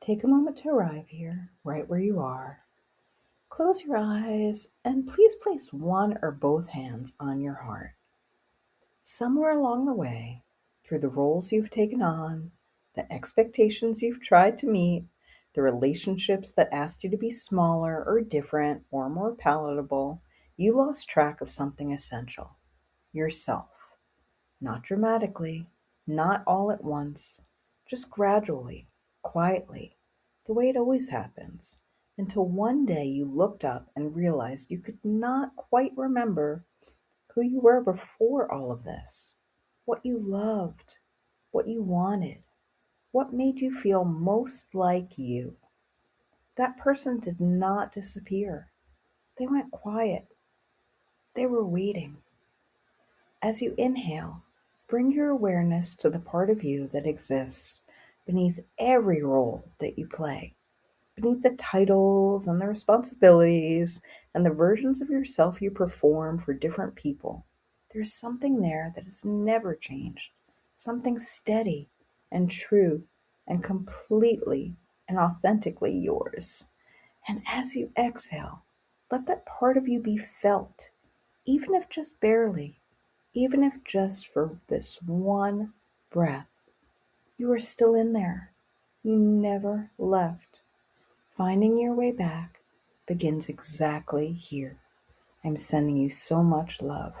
Take a moment to arrive here, right where you are. Close your eyes and please place one or both hands on your heart. Somewhere along the way, through the roles you've taken on, the expectations you've tried to meet, the relationships that asked you to be smaller or different or more palatable, you lost track of something essential: yourself. Not dramatically, not all at once, just gradually, quietly, the way it always happens, until one day you looked up and realized you could not quite remember who you were before all of this, what you loved, what you wanted, what made you feel most like you. That person did not disappear. They went quiet. They were waiting. As you inhale, bring your awareness to the part of you that exists beneath every role that you play, beneath the titles and the responsibilities and the versions of yourself you perform for different people. There's something there that has never changed, something steady and true and completely and authentically yours. And as you exhale, let that part of you be felt, even if just barely, even if just for this one breath. You are still in there. You never left. Finding your way back begins exactly here. I'm sending you so much love.